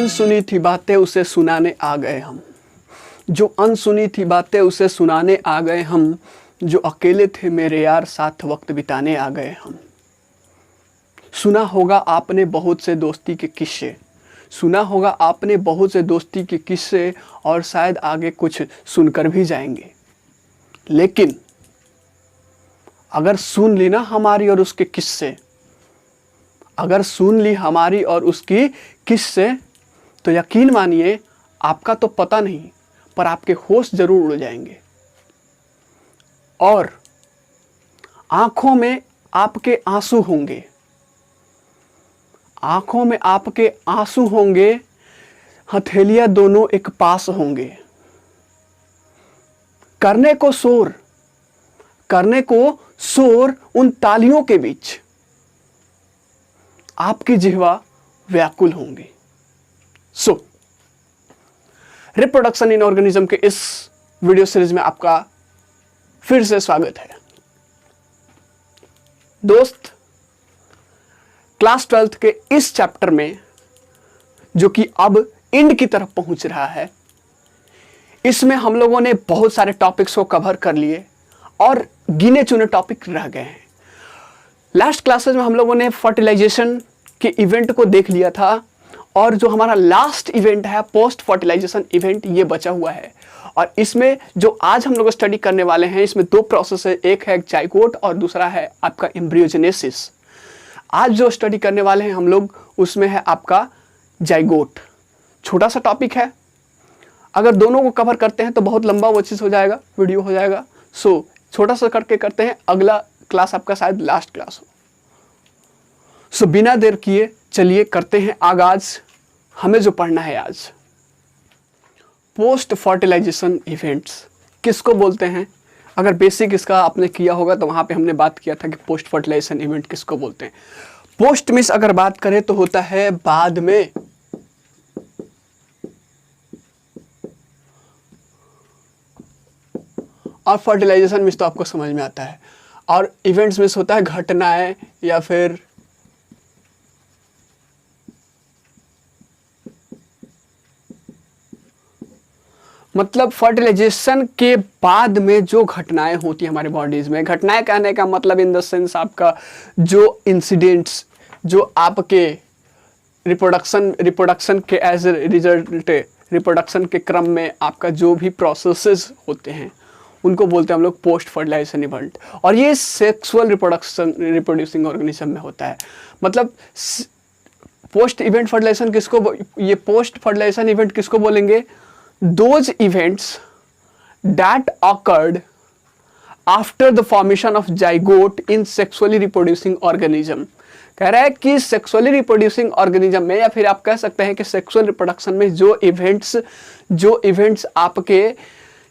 अनसुनी थी बातें उसे सुनाने आ गए हम, जो अनसुनी थी बातें उसे सुनाने आ गए हम, जो अकेले थे मेरे यार साथ वक्त बिताने आ गए हम। सुना होगा आपने बहुत से दोस्ती के किस्से, सुना होगा आपने बहुत से दोस्ती के किस्से, और शायद आगे कुछ सुनकर भी जाएंगे। लेकिन अगर सुन ली ना हमारी और उसके किस्से, अगर सुन ली हमारी और उसकी किस्से, तो यकीन मानिए आपका तो पता नहीं पर आपके होश जरूर उड़ जाएंगे। और आंखों में आपके आंसू होंगे, आंखों में आपके आंसू होंगे, हथेलियां दोनों एक पास होंगे। करने को शोर उन तालियों के बीच आपकी जिह्वा व्याकुल होंगी। रिप्रोडक्शन इन ऑर्गेनिज्म के इस वीडियो सीरीज में आपका फिर से स्वागत है। दोस्त, क्लास 12th के इस चैप्टर में, जो कि अब एंड की तरफ पहुंच रहा है, इसमें हम लोगों ने बहुत सारे टॉपिक्स को कवर कर लिए और गिने चुने टॉपिक रह गए हैं। लास्ट क्लासेस में हम लोगों ने फर्टिलाइजेशन के इवेंट को देख लिया था, और जो हमारा लास्ट इवेंट है पोस्ट फर्टिलाइजेशन इवेंट, ये बचा हुआ है। और इसमें जो आज हम लोग स्टडी करने वाले हैं, इसमें दो प्रोसेस है, एक है जाइगोट और दूसरा है आपका एम्ब्रियोजेनेसिस। आज जो स्टडी करने वाले हैं हम लोग, उसमें है आपका जाइगोट। छोटा सा टॉपिक है, अगर दोनों को कवर करते हैं तो बहुत लंबा वो चीज़ हो जाएगा, वीडियो हो जाएगा। छोटा सा करके करते हैं, अगला क्लास आपका शायद लास्ट क्लास हो। बिना देर किए चलिए करते हैं आगाज। हमें जो पढ़ना है आज, पोस्ट फर्टिलाइजेशन इवेंट्स किसको बोलते हैं। अगर बेसिक इसका आपने किया होगा तो वहां पे हमने बात किया था कि पोस्ट फर्टिलाइजेशन इवेंट किसको बोलते हैं। पोस्ट मिस अगर बात करें तो होता है बाद में, और फर्टिलाइजेशन मिस तो आपको समझ में आता है, और इवेंट्स मिस होता है घटनाएं या फिर मतलब फर्टिलाइजेशन के बाद में जो घटनाएं होती हैं हमारे बॉडीज में। घटनाएं कहने का मतलब इन द सेंस आपका जो इंसिडेंट्स, जो आपके रिप्रोडक्शन के एज ए रिजल्ट, रिप्रोडक्शन के क्रम में आपका जो भी प्रोसेसेस होते हैं, उनको बोलते हैं हम लोग पोस्ट फर्टिलाइजेशन इवेंट। और ये सेक्सुअल रिप्रोड्यूसिंग ऑर्गेनिज्म में होता है। मतलब पोस्ट इवेंट फर्टिलाइजेशन किसको, ये पोस्ट फर्टिलाइजेशन इवेंट किसको बोलेंगे? Those events that occurred after the formation of zygote in sexually reproducing organism। कह रहा है कि सेक्सुअली रिप्रोड्यूसिंग ऑर्गेनिज्म में, या फिर आप कह सकते हैं कि सेक्सुअल रिप्रोडक्शन में जो इवेंट्स आपके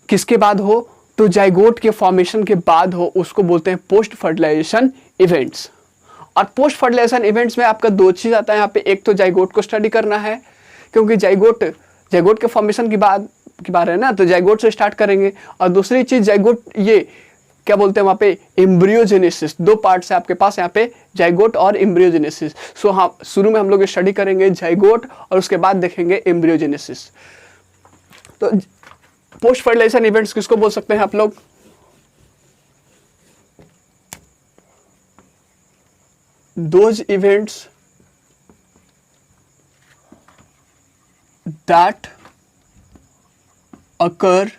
किसके बाद हो, तो जाइगोट के फॉर्मेशन के बाद हो, उसको बोलते हैं पोस्ट फर्टिलाइजेशन इवेंट्स। और पोस्ट फर्टिलाइजेशन इवेंट्स में आपका दो चीज आता है यहाँ पे। एक तो जाइगोट को स्टडी करना है, क्योंकि जाइगोट के फॉर्मेशन की बात है ना, तो जाइगोट से स्टार्ट करेंगे। और दूसरी चीज जाइगोट, ये क्या बोलते हैं वहाँ पे, एम्ब्रियोजेनेसिस। दो पार्ट्स है आपके पास यहाँ पे, जाइगोट और एम्ब्रियोजेनेसिस। हाँ, शुरू में हम लोग स्टडी करेंगे जाइगोट और उसके बाद देखेंगे एम्ब्रियोजेनेसिस। तो पोस्ट फर्टिलाइजेशन इवेंट्स किसको बोल सकते हैं आप लोग? Those events that occur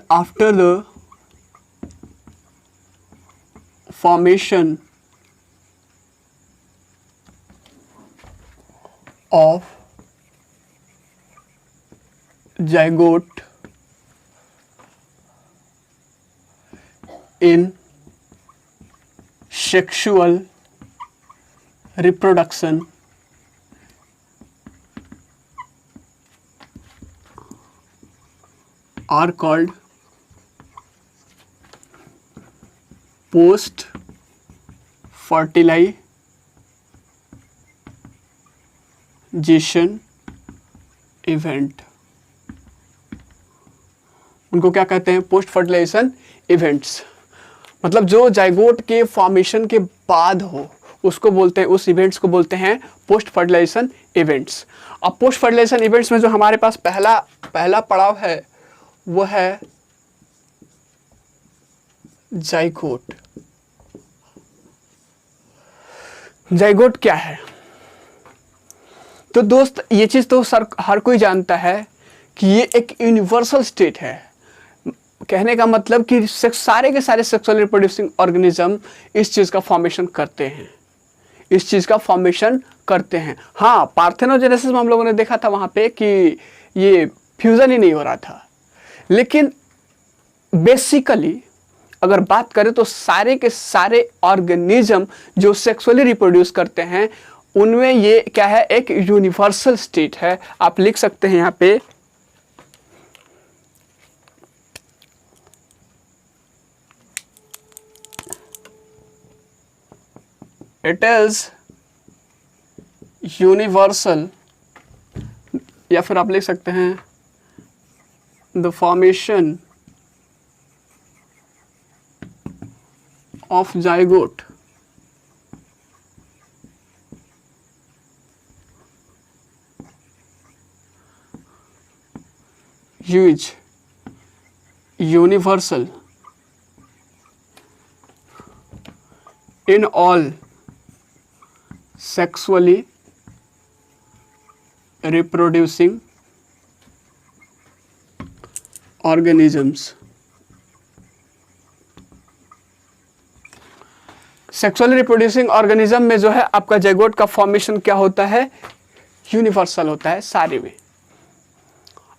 after the formation of zygote in sexual reproduction are called post fertilization event। उनको क्या कहते हैं? Post fertilisation events. मतलब जो जाइगोट के फॉर्मेशन के बाद हो, उसको बोलते हैं, उस इवेंट्स को बोलते हैं पोस्ट फर्टिलाइजेशन इवेंट्स। अब पोस्ट फर्टिलाइजेशन इवेंट्स में जो हमारे पास पहला पड़ाव है वो है जाइगोट। जाइगोट क्या है? तो दोस्त ये चीज तो हर कोई जानता है कि ये एक यूनिवर्सल स्टेट है। कहने का मतलब कि सारे के सारे सेक्सुअल रिप्रोड्यूसिंग ऑर्गेनिज्म इस चीज का फॉर्मेशन करते हैं, इस चीज का फॉर्मेशन करते हैं। हाँ, पार्थेनोजेनेसिस में हम लोगों ने देखा था वहां पे कि ये फ्यूजन ही नहीं हो रहा था, लेकिन बेसिकली अगर बात करें तो सारे के सारे ऑर्गेनिज्म जो सेक्सुअली रिप्रोड्यूस करते हैं उनमें ये क्या है, एक यूनिवर्सल स्टेट है। आप लिख सकते हैं यहां पे इट इज यूनिवर्सल, या फिर आप लिख सकते हैं the formation of zygote is universal in all sexually reproducing organisms। Sexually reproducing organism में जो है आपका जाइगोट का फॉर्मेशन क्या होता है, यूनिवर्सल होता है सारे में।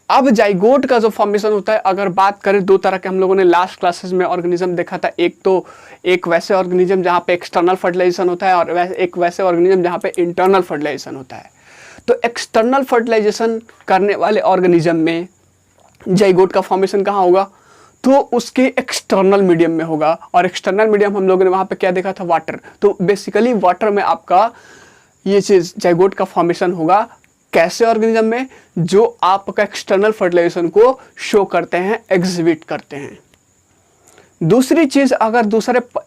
अब जाइगोट का जो फॉर्मेशन होता है, अगर बात करें दो तरह के हम लोगों ने लास्ट क्लासेस में ऑर्गेनिज्म देखा था। एक वैसे ऑर्गेनिज्म जहां पे एक्सटर्नल फर्टिलाइजेशन होता है और एक वैसे ऑर्गेनिज्म जहां पे इंटरनल फर्टिलाइजेशन होता है। तो एक्सटर्नल फर्टिलाइजेशन करने वाले ऑर्गेनिज्म में जाइगोट का फॉर्मेशन कहाँ होगा, तो उसके एक्सटर्नल मीडियम में होगा। और एक्सटर्नल मीडियम हम लोगों ने वहां पे क्या देखा था, वाटर। तो बेसिकली वाटर में आपका ये चीज जाइगोट का फॉर्मेशन होगा। कैसे ऑर्गेनिज्म में, जो आपका एक्सटर्नल फर्टिलाइजेशन को शो करते हैं, एग्जिबिट करते हैं। दूसरी चीज, अगर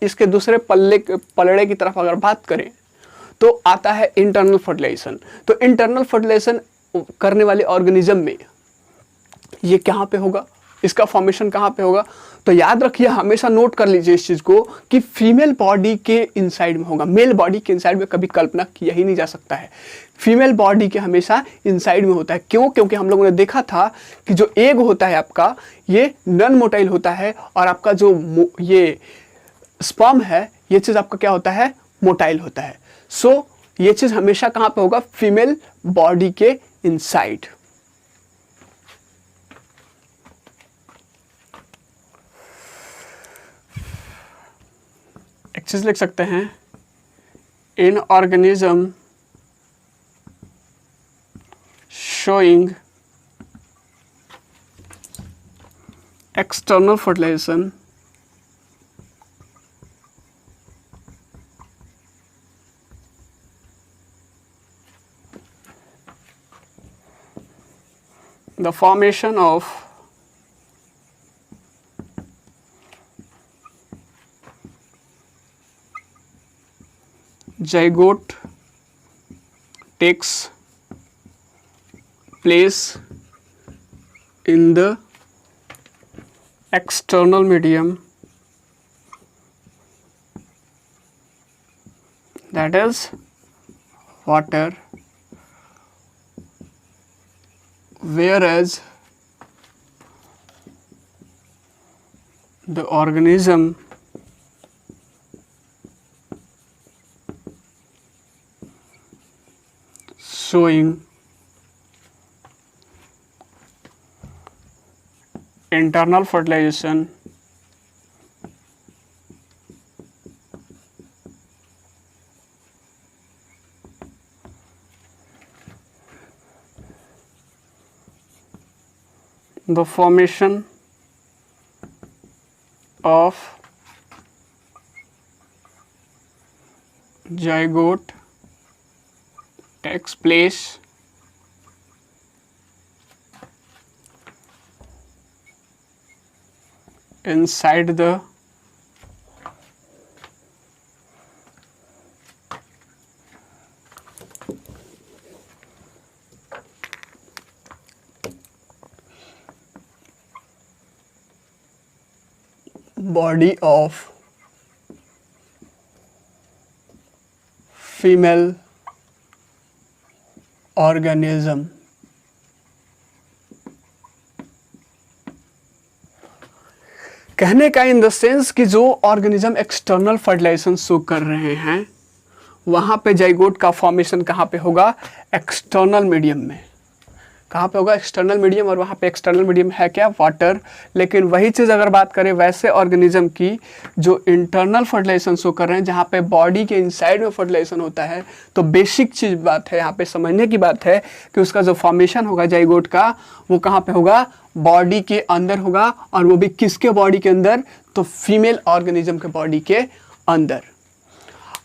इसके दूसरे पलड़े की तरफ अगर बात करें तो आता है इंटरनल फर्टिलाइजेशन। तो इंटरनल फर्टिलाइजेशन करने वाले ऑर्गेनिज्म में ये कहाँ पे होगा, इसका फॉर्मेशन कहाँ पे होगा, तो याद रखिए, हमेशा नोट कर लीजिए इस चीज को कि फीमेल बॉडी के इनसाइड में होगा। मेल बॉडी के इनसाइड में कभी कल्पना किया ही नहीं जा सकता है। फीमेल बॉडी के हमेशा इनसाइड में होता है। क्यों? क्योंकि हम लोगों ने देखा था कि जो एग होता है आपका, ये नॉन मोटाइल होता है, और आपका जो ये स्पर्म है, ये चीज आपका क्या होता है, मोटाइल होता है। सो ये चीज हमेशा कहाँ पे होगा, फीमेल बॉडी के इनसाइड। एक चीज लिख सकते हैं, in organism showing external fertilisation the formation of zygote takes place in the external medium, that is water, whereas the organism showing internal fertilization the formation of zygote takes place inside the body of female organism. कहने का in the sense कि जो organism external fertilisation show कर रहे हैं वहाँ पे zygote का फॉर्मेशन कहाँ पे होगा? एक्सटर्नल मीडियम में। कहाँ पे होगा? External medium. और वहाँ पे एक्सटर्नल मीडियम है क्या? वाटर। लेकिन वही चीज़ अगर बात करें वैसे ऑर्गेनिज्म की जो इंटरनल फर्टिलाइजेशन शो कर रहे हैं, जहाँ पे बॉडी के इनसाइड में फर्टिलाइजेशन होता है, तो बेसिक चीज़ बात है यहाँ पे समझने की बात है कि उसका जो फॉर्मेशन होगा जाइगोट का वो कहाँ पे होगा? बॉडी के अंदर होगा। और वो भी किसके बॉडी के अंदर? तो फीमेल ऑर्गेनिज्म के बॉडी के अंदर।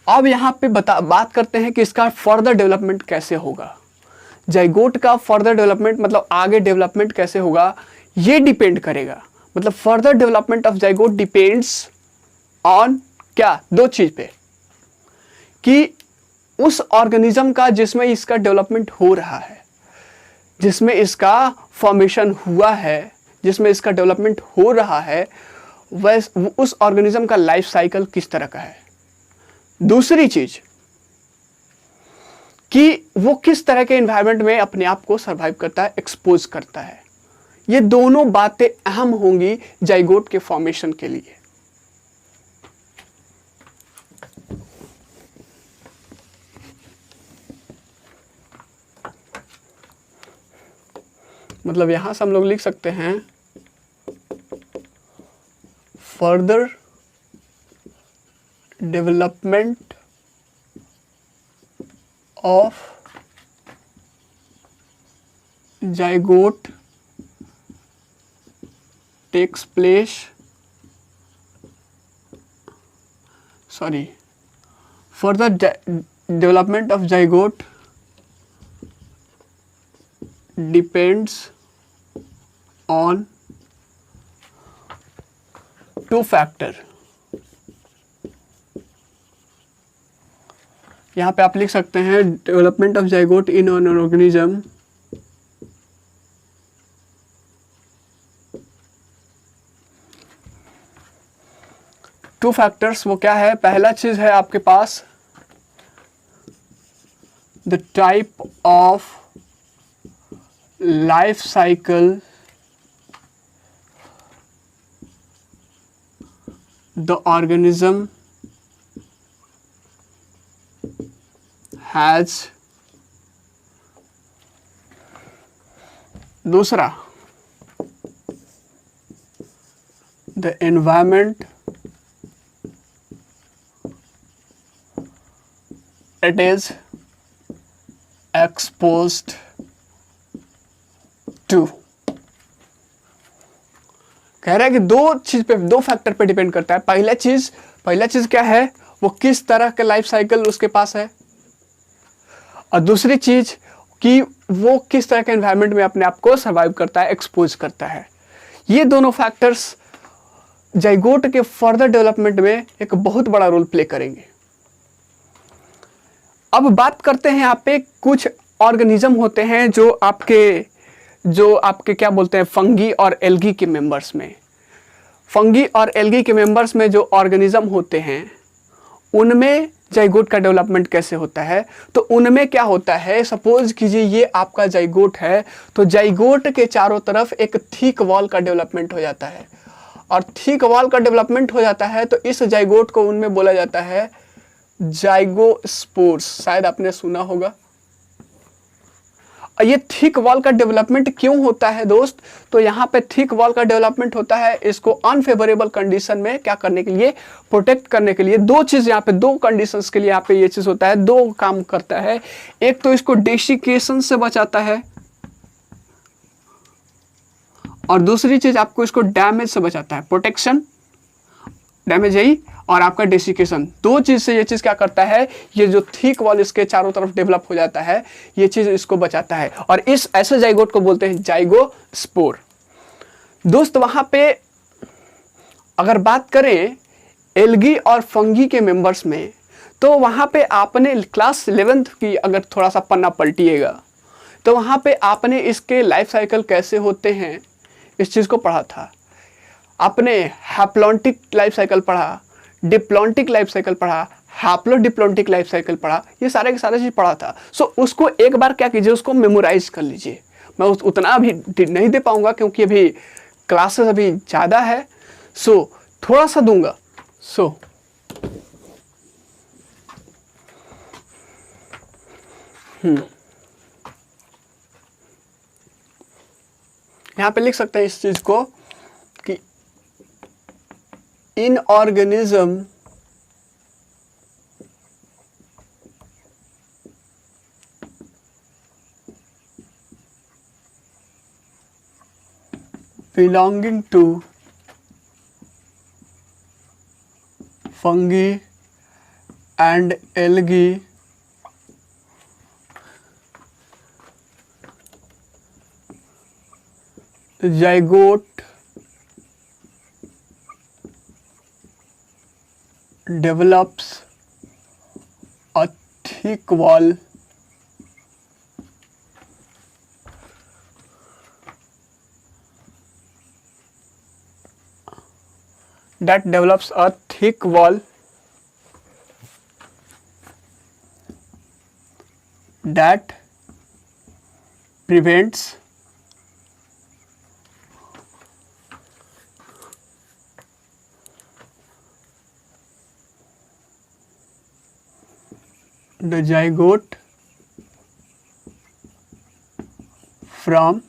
अब यहाँ पे बात करते हैं कि इसका फर्दर डेवलपमेंट कैसे होगा। जाइगोट का फर्दर डेवलपमेंट मतलब आगे डेवलपमेंट कैसे होगा ये डिपेंड करेगा। मतलब further development of zygote depends on क्या? दो चीज पे, कि उस ऑर्गेनिज्म का जिसमें इसका डेवलपमेंट हो रहा है, जिसमें इसका फॉर्मेशन हुआ है, जिसमें इसका डेवलपमेंट हो रहा है, वह उस ऑर्गेनिज्म का लाइफ साइकिल किस तरह का है। दूसरी चीज कि वो किस तरह के एनवायरनमेंट में अपने आप को सरवाइव करता है, एक्सपोज करता है। ये दोनों बातें अहम होंगी जाइगोट के फॉर्मेशन के लिए। मतलब यहां से हम लोग लिख सकते हैं further development of zygote takes place further development of zygote depends on two factor. यहाँ पे आप लिख सकते हैं development of zygote in an organism two factors. वो क्या है? पहला चीज है आपके पास the type of life cycle the organism has. दूसरा the environment it is exposed to. कह रहा है कि दो फैक्टर पे डिपेंड करता है। पहला चीज क्या है? वो किस तरह का लाइफ साइकिल उसके पास है, और दूसरी चीज कि वो किस तरह के एनवायरनमेंट में अपने आप को सर्वाइव करता है, एक्सपोज करता है। ये दोनों फैक्टर्स जाइगोट के फर्दर डेवलपमेंट में एक बहुत बड़ा रोल प्ले करेंगे। अब बात करते हैं यहाँ पे कुछ ऑर्गेनिज्म होते हैं जो आपके क्या बोलते हैं, फंगी और एल्गी के मेंबर्स में। फंगी और एल्गी के मेंबर्स में जो ऑर्गेनिज्म होते हैं उनमें जाइगोट का डेवलपमेंट कैसे होता है? तो उनमें क्या होता है, सपोज कीजिए ये आपका जाइगोट है, तो जाइगोट के चारों तरफ एक थिक वॉल का डेवलपमेंट हो जाता है। और थिक वॉल का डेवलपमेंट हो जाता है तो इस जाइगोट को उनमें बोला जाता है जाइगोस्पोर्स। शायद आपने सुना होगा। ये थिक वॉल का डेवलपमेंट क्यों होता है दोस्त? तो यहाँ पे थिक वॉल का डेवलपमेंट होता है इसको अनफेवरेबल कंडीशन में क्या करने के लिए, प्रोटेक्ट करने के लिए। दो चीज यहाँ पे, दो कंडीशंस के लिए यहाँ पे ये चीज होता है, दो काम करता है। एक तो इसको डेसिकेशन से बचाता है और दूसरी चीज आपको इसको डैमेज से बचाता है। प्रोटेक्शन, डैमेज यही, और आपका डेसिकेशन। दो चीज से ये चीज क्या करता है, ये जो थिक वॉल इसके चारों तरफ डेवलप हो जाता है, ये चीज इसको बचाता है। और इस ऐसे जाइगोट को बोलते हैं जाइगोस्पोर। दोस्त वहां पे अगर बात करें एल्गी और फंगी के मेंबर्स में, तो वहां पे आपने क्लास 11th की अगर थोड़ा सा पन्ना पलटिएगा तो वहां पे आपने इसके लाइफ साइकिल कैसे होते हैं इस चीज को पढ़ा था। आपने हैप्लॉन्टिक लाइफ साइकिल पढ़ा, डिप्लॉन्टिक लाइफ साइकिल पढ़ा, हैप्लोडिप्लॉन्टिक लाइफ साइकिल पढ़ा, ये सारे के सारे चीज़ पढ़ा था। सो उसको एक बार क्या कीजिए, उसको मेमोराइज कर लीजिए। मैं उतना अभी नहीं दे पाऊंगा क्योंकि अभी क्लासेस अभी ज़्यादा है, सो थोड़ा सा दूंगा। सो यहाँ पे लिख सकते हैं इस चीज को कि इन organism belonging to fungi and algae zygote develops a thick wall that develops a thick wall that prevents the zygote from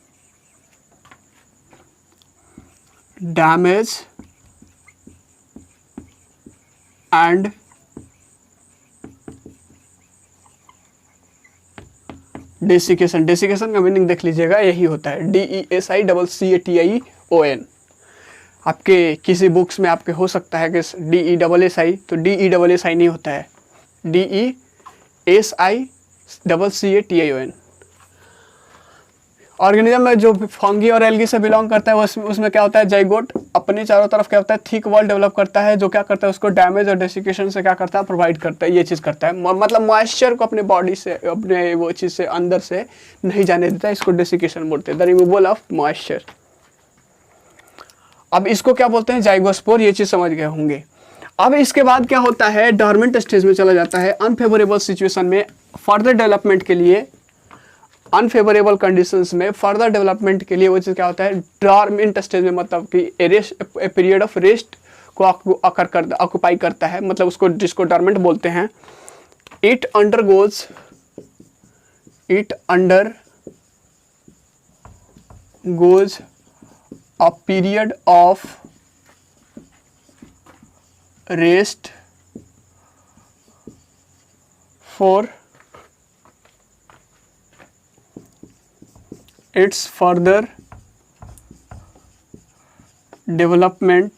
damage and desiccation. Desiccation का मीनिंग देख लीजिएगा, यही होता है DESICCATION। आपके किसी बुक्स में आपके हो सकता है कि DESSI, तो DESSI नहीं होता है, DESICCATION। ऑर्गेनिज्म में जो फंगी और एल्गी से बिलोंग करता है उसमें क्या होता है, जाइगोट अपने चारों तरफ क्या होता है, थिक वॉल डेवलप करता है, जो क्या करता है उसको डैमेज और डेसिकेशन से क्या करता है, प्रोवाइड करता है, ये चीज़ करता है। मतलब मॉइस्चर को अपने बॉडी से, अपने वो चीज़ से अंदर से नहीं जाने देता है, इसको डेसिकेशन बोलते हैं, द रिमूवल ऑफ मॉइस्चर। अब इसको क्या बोलते हैं, जाइगोस्पोर, ये चीज़ समझ गए होंगे। अब इसके बाद क्या होता है, डॉर्मेंट स्टेज में चला जाता है। अनफेवरेबल सिचुएशन में फर्दर डेवलपमेंट के लिए, अनफेवरेबल कंडीशंस में फर्दर डेवलपमेंट के लिए वो चीज़ क्या होता है, डॉर्मेंट स्टेज में, मतलब कि ए पीरियड ऑफ रेस्ट को ऑक्यूपाई करता है, मतलब उसको जिसको डॉर्मेंट बोलते हैं। It undergoes a period of rest for its further development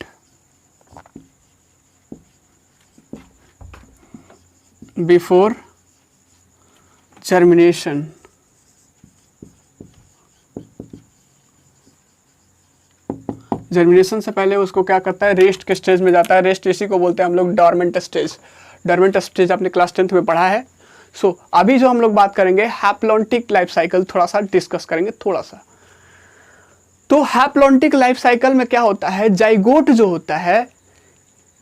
before germination। Germination से पहले उसको क्या करता है, रेस्ट के स्टेज में जाता है। रेस्ट इसी को बोलते हैं हम लोग डॉर्मेंट स्टेज। डॉर्मेंट स्टेज आपने क्लास 10th में पढ़ा है। सो अभी जो हम लोग बात करेंगे हैप्लॉन्टिक लाइफ साइकिल, थोड़ा सा डिस्कस करेंगे थोड़ा सा। तो हैप्लॉन्टिक लाइफ साइकिल में क्या होता है, जाइगोट जो होता है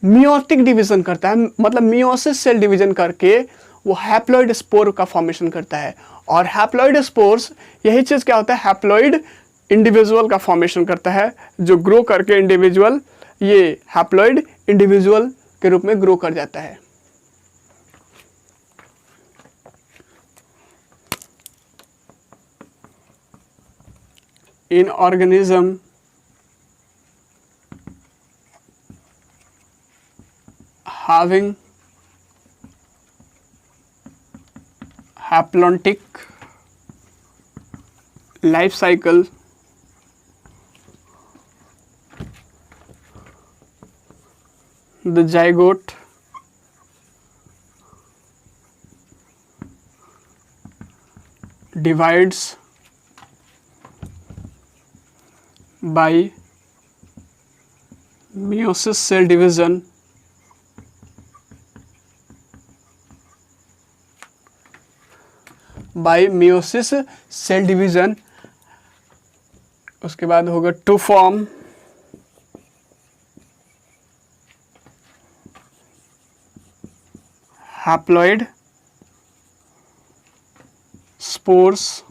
मियोटिक डिवीजन करता है, मतलब मियोसिस सेल डिवीजन करके वो हैप्लॉइड स्पोर का फॉर्मेशन करता है। और हैप्लॉइड स्पोर्स, यही चीज क्या होता है, हैप्लॉइड इंडिविजुअल का फॉर्मेशन करता है, जो ग्रो करके इंडिविजुअल, ये हैप्लॉइड इंडिविजुअल के रूप में ग्रो कर जाता है। in organism having haplontic life cycle, the zygote divides by meiosis cell division उसके बाद होगा to form haploid spores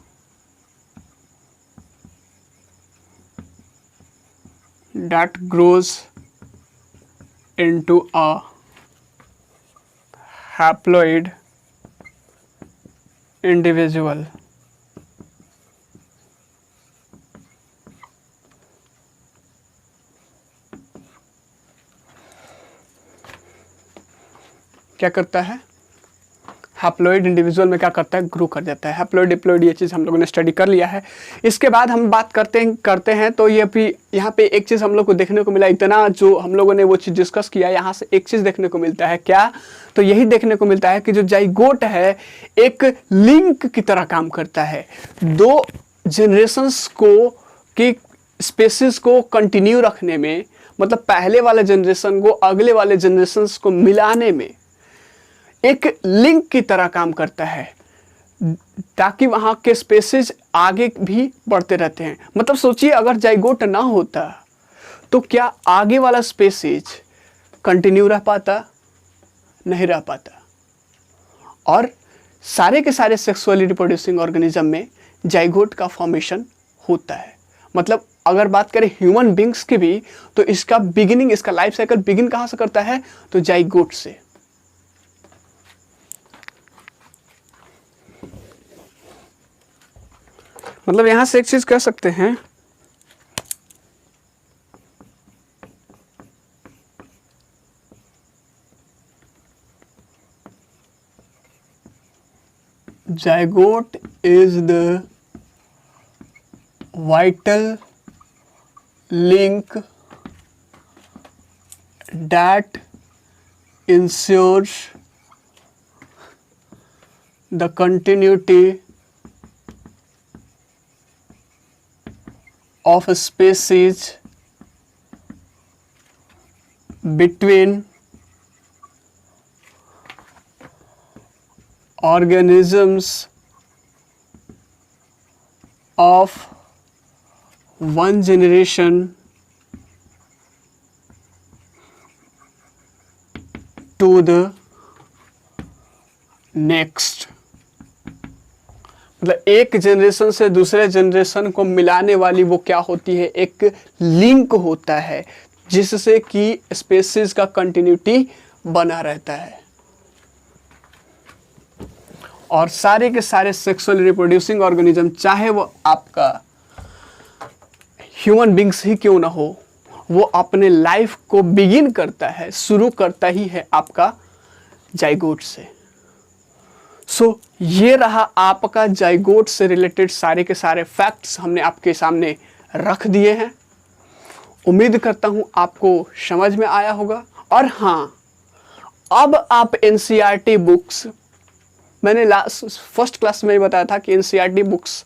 that grows into a haploid individual. क्या करता है? हैप्लॉइड इंडिविजुअल में क्या करता है? ग्रो कर जाता है। हैप्लॉइड डिप्लॉइड ये चीज़ हम लोगों ने स्टडी कर लिया है। इसके बाद हम बात करते हैं तो ये भी यहाँ पे एक चीज़ हम लोग को देखने को मिला, इतना जो हम लोगों ने वो चीज़ डिस्कस किया, यहाँ से एक चीज़ देखने को मिलता है। क्या? तो यही देखने को मिलता है कि जो जाइगोट है एक लिंक की तरह काम करता है। दो जनरेशन्स को की स्पेसिस को कंटिन्यू रखने में, मतलब पहले वाले जनरेशन को अगले वाले जनरेशन्स को मिलाने में एक लिंक की तरह काम करता है, ताकि वहाँ के स्पेसिस आगे भी बढ़ते रहते हैं। मतलब सोचिए, अगर जाइगोट ना होता तो क्या आगे वाला स्पेसिस कंटिन्यू रह पाता? नहीं रह पाता। और सारे के सारे सेक्सुअली रिप्रोड्यूसिंग ऑर्गेनिज्म में जाइगोट का फॉर्मेशन होता है। मतलब अगर बात करें ह्यूमन बींग्स की भी, तो इसका बिगिनिंग, इसका लाइफ साइकिल बिगिन कहाँ से करता है? तो जाइगोट से। मतलब यहां से एक चीज कह सकते हैं, zygote is the vital link that ensures the continuity of a species between organisms of one generation to the next। मतलब एक जनरेशन से दूसरे जनरेशन को मिलाने वाली वो क्या होती है? एक लिंक होता है, जिससे कि स्पेसीज का कंटिन्यूटी बना रहता है। और सारे के सारे सेक्सुअल रिप्रोड्यूसिंग ऑर्गेनिज्म, चाहे वो आपका ह्यूमन बींग्स ही क्यों ना हो, वो अपने लाइफ को बिगिन करता है, शुरू करता ही है आपका जाइगोट से। सो ये रहा आपका जाइगोट से रिलेटेड सारे के सारे फैक्ट्स हमने आपके सामने रख दिए हैं। उम्मीद करता हूँ आपको समझ में आया होगा। और हाँ, अब आप एनसीईआरटी बुक्स, मैंने फर्स्ट क्लास में ही बताया था कि एनसीईआरटी बुक्स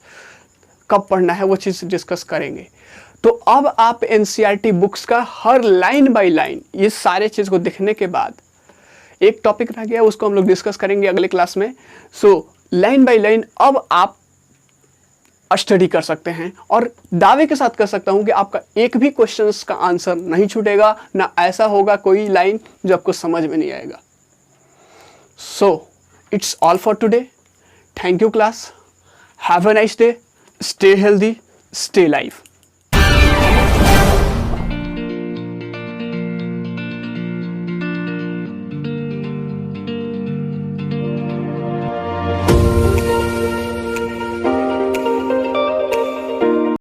कब पढ़ना है, वो चीज़ डिस्कस करेंगे। तो अब आप एनसीईआरटी बुक्स का हर लाइन बाय लाइन ये सारे चीज़ को देखने के बाद, एक टॉपिक रह गया उसको हम लोग डिस्कस करेंगे अगले क्लास में। सो लाइन बाय लाइन अब आप स्टडी कर सकते हैं, और दावे के साथ कह सकता हूं कि आपका एक भी क्वेश्चंस का आंसर नहीं छूटेगा, ना ऐसा होगा कोई लाइन जो आपको समझ में नहीं आएगा। So it's all for today. Thank you class, have a nice day, stay healthy, stay live.